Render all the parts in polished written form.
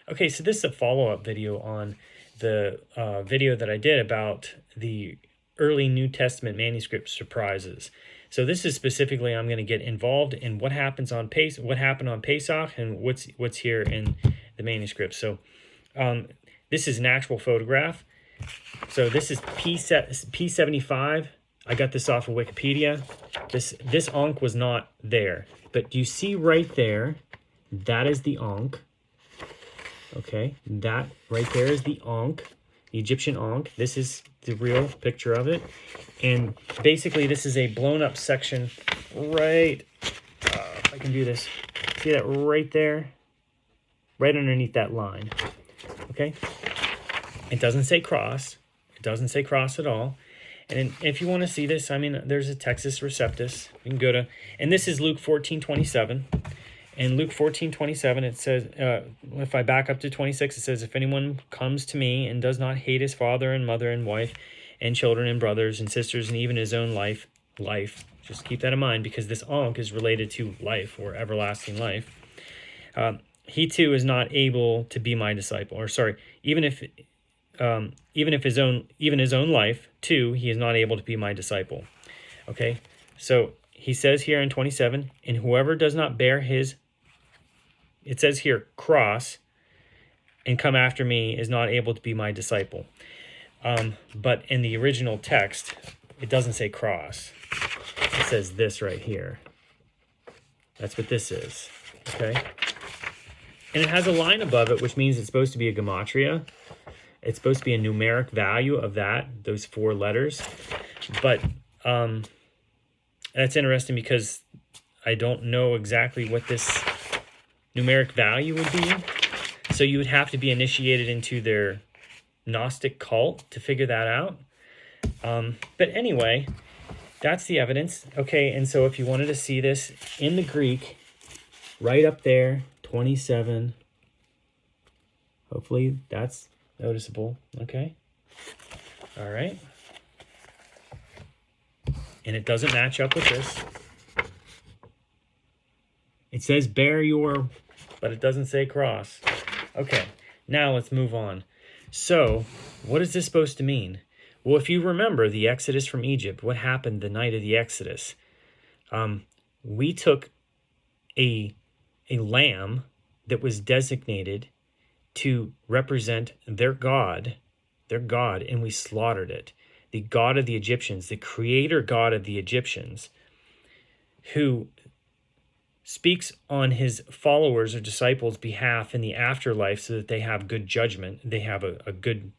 Okay, so this is a follow-up video on the video that I did about the early New Testament manuscript surprises. So this is specifically, I'm going to get involved in what happens on what happened on Pesach, and what's here in the manuscript. So this is an actual photograph. So this is P75. I got this off of Wikipedia. This Ankh was not there, but you see right there, that is the Ankh. Okay, that right there is the Ankh, the Egyptian Ankh. This is the real picture of it. And basically this is a blown up section right, if I can do this, see that right there? Right underneath that line, okay? It doesn't say cross. It doesn't say cross at all. And if you want to see this, I mean, there's a Textus Receptus. You can go to, and this is Luke 14:27. In Luke 14:27, it says, if I back up to 26, it says, if anyone comes to me and does not hate his father and mother and wife and children and brothers and sisters and even his own life, just keep that in mind, because this Ankh is related to life or everlasting life. He too is not able to be my disciple. Or sorry, even his own life too, he is not able to be my disciple. Okay, so he says here in 27, and whoever does not bear his, it says here, cross, and come after me is not able to be my disciple. But in the original text, it doesn't say cross. It says this right here. That's what this is, okay? And it has a line above it, which means it's supposed to be a gematria. It's supposed to be a numeric value of those 4 letters. But that's interesting because I don't know exactly what this numeric value would be. So you would have to be initiated into their Gnostic cult to figure that out. But anyway, that's the evidence. Okay, and so if you wanted to see this in the Greek, right up there, 27. Hopefully that's noticeable. Okay. All right. And it doesn't match up with this. It says bear your, but it doesn't say cross. Okay, now let's move on. So, what is this supposed to mean? Well, if you remember the Exodus from Egypt, what happened the night of the Exodus? We took a lamb that was designated to represent their God, and we slaughtered it. The God of the Egyptians, the creator God of the Egyptians, who speaks on his followers or disciples' behalf in the afterlife so that they have good judgment. They have a good,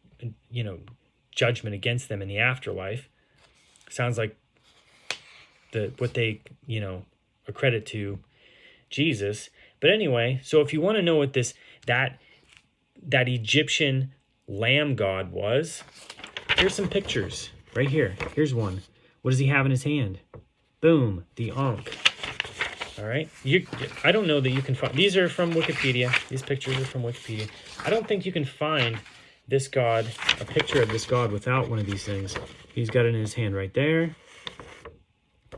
judgment against them in the afterlife. Sounds like what they, accredit to Jesus. But anyway, so if you want to know what that Egyptian lamb god was, here's some pictures right here. Here's one. What does he have in his hand? Boom, the Ankh. All right. I don't know that you can find, these are from Wikipedia. These pictures are from Wikipedia. I don't think you can find this god, a picture of this god, without one of these things. He's got it in his hand right there.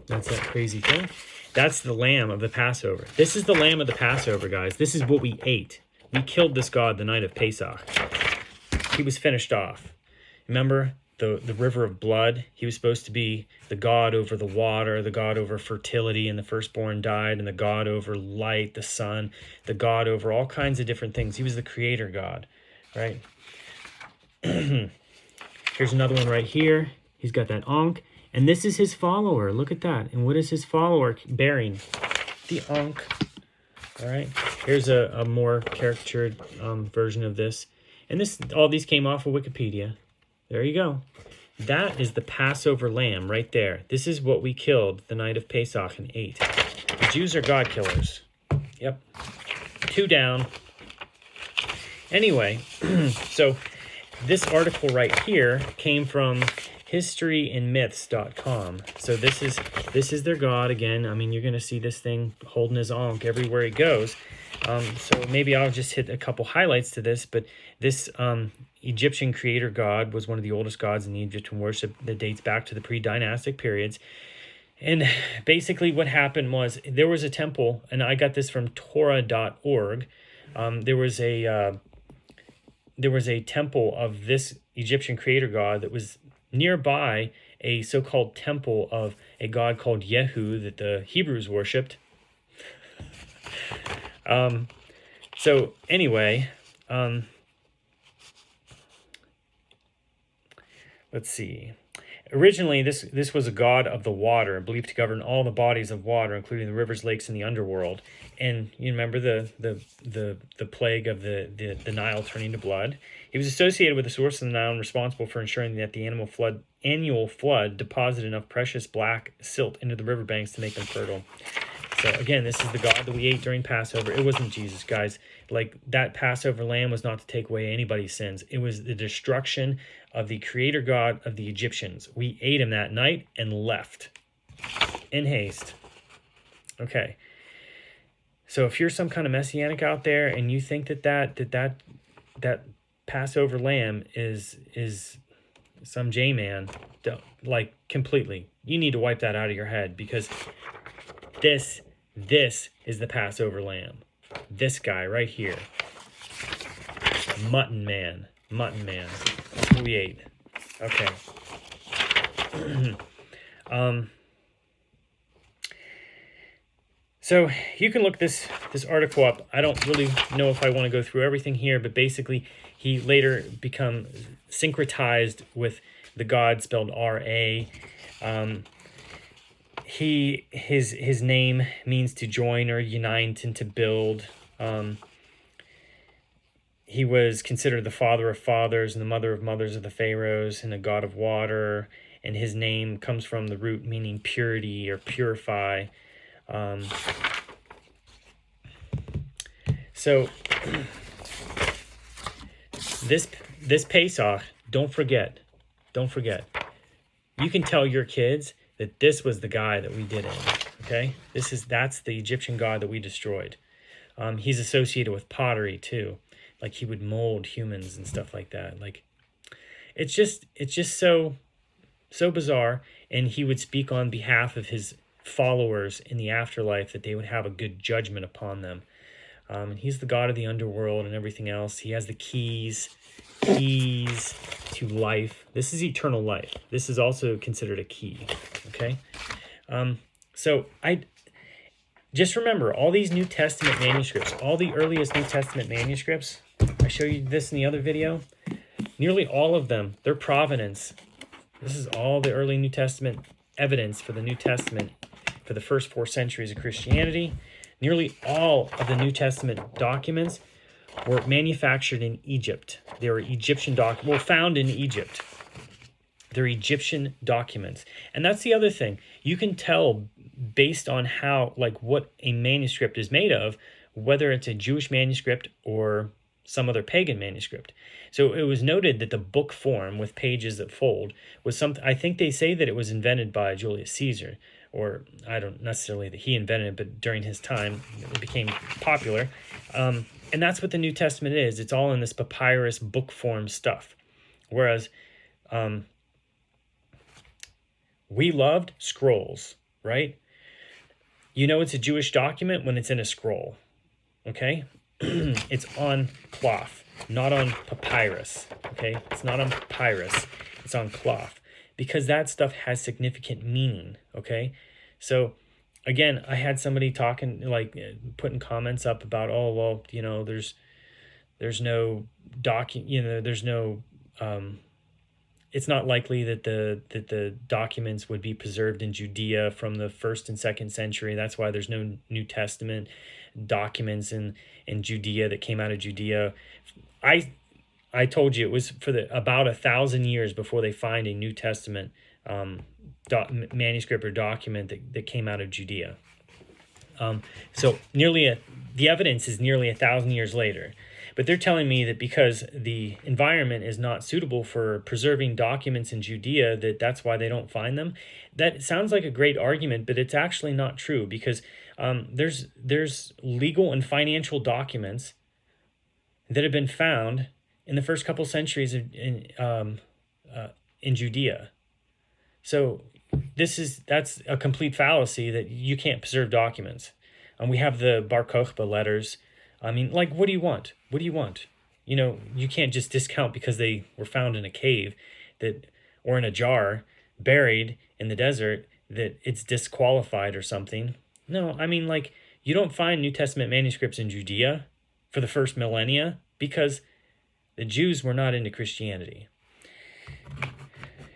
That's that crazy thing. That's the lamb of the Passover. This is the lamb of the Passover, guys. This is what we ate. We killed this god the night of Pesach. He was finished off. Remember the river of blood? He was supposed to be the god over the water, the god over fertility, and the firstborn died, and the god over light, the sun, the god over all kinds of different things. He was the creator god, right? Here's another one right here. He's got that Ankh, and this is his follower. Look at that. And what is his follower bearing? The Ankh. All right. Here's a more caricatured version of this. And all these came off of Wikipedia. There you go. That is the Passover lamb right there. This is what we killed the night of Pesach and ate. The Jews are God killers. Yep. 2 down. Anyway, so this article right here came from historyandmyths.com. So this is their god again. I mean, you're going to see this thing holding his Ankh everywhere he goes. So maybe I'll just hit a couple highlights to this, but this Egyptian creator god was one of the oldest gods in the Egyptian worship that dates back to the pre-dynastic periods. And basically what happened was there was a temple, and I got this from Torah.org. There was a there was a temple of this Egyptian creator god that was nearby a so-called temple of a god called Yehu that the Hebrews worshipped. So anyway, let's see. Originally, this was a god of the water, believed to govern all the bodies of water, including the rivers, lakes, and the underworld. And you remember the plague of the Nile turning to blood. He was associated with the source of the Nile and responsible for ensuring that the annual flood deposited enough precious black silt into the riverbanks to make them fertile. So again, this is the God that we ate during Passover. It wasn't Jesus, guys. Like, that Passover lamb was not to take away anybody's sins. It was the destruction of the creator God of the Egyptians. We ate him that night and left in haste. Okay. So if you're some kind of messianic out there and you think that Passover lamb is some J-man, like, completely, you need to wipe that out of your head, because this is the Passover lamb. This guy right here. Mutton man. That's what we ate. Okay. So you can look this article up. I don't really know if I want to go through everything here, but basically he later become syncretized with the god spelled R-A. His name means to join or unite and to build. He was considered the father of fathers and the mother of mothers of the pharaohs and the god of water. And his name comes from the root meaning purity or purify. So this Pesach, don't forget. You can tell your kids that this was the guy that we did it. Okay, that's the Egyptian god that we destroyed. He's associated with pottery too, like he would mold humans and stuff like that. Like, it's just so bizarre. And he would speak on behalf of his followers in the afterlife that they would have a good judgment upon them. He's the god of the underworld and everything else. He has the keys to life. This is eternal life. This is also considered a key. Okay. So I just remember all these New Testament manuscripts, all the earliest New Testament manuscripts. I show you this in the other video. Nearly all of them, their provenance. This is all the early New Testament evidence for the New Testament for the first 4 centuries of Christianity. Nearly all of the New Testament documents were manufactured in Egypt. They were Egyptian found in Egypt. They're Egyptian documents. And that's the other thing. You can tell based on how, like, what a manuscript is made of, whether it's a Jewish manuscript or some other pagan manuscript. So it was noted that the book form with pages that fold was something, I think they say that it was invented by Julius Caesar, or I don't necessarily that he invented it, but during his time it became popular. And that's what the New Testament is. It's all in this papyrus book form stuff. Whereas we loved scrolls, right? You know it's a Jewish document when it's in a scroll, okay? It's on cloth, not on papyrus, okay? It's not on papyrus, it's on cloth, because that stuff has significant meaning, okay? So again, I had somebody talking, like, putting comments up about, oh, well, you know, there's no there's no, it's not likely that the documents would be preserved in Judea from the 1st and 2nd century. That's why there's no New Testament documents in Judea that came out of Judea. I told you it was for about 1,000 years before they find a New Testament manuscript or document that came out of Judea. So the evidence is nearly 1,000 years later. But they're telling me that because the environment is not suitable for preserving documents in Judea, that's why they don't find them. That sounds like a great argument, but it's actually not true, because there's legal and financial documents that have been found in the first couple centuries in Judea. So that's a complete fallacy that you can't preserve documents. We have the Bar Kokhba letters. I mean, like, what do you want? You know, you can't just discount because they were found in a cave that, or in a jar, buried in the desert, that it's disqualified or something. No, I mean, like, you don't find New Testament manuscripts in Judea for the first millennia because the Jews were not into Christianity.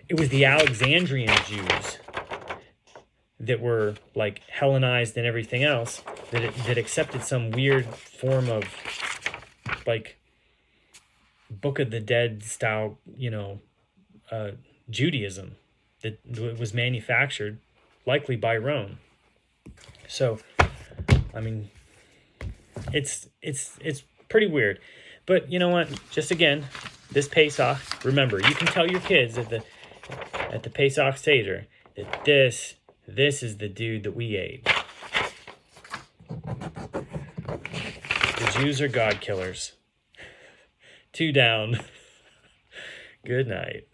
It was the Alexandrian Jews that were like Hellenized and everything else that accepted some weird form of like Book of the Dead style, Judaism that was manufactured likely by Rome. So, I mean, it's pretty weird. But you know what? Just again, this Pesach, remember, you can tell your kids at the Pesach Seder that this is the dude that we ate. The Jews are God killers. 2 down. Good night.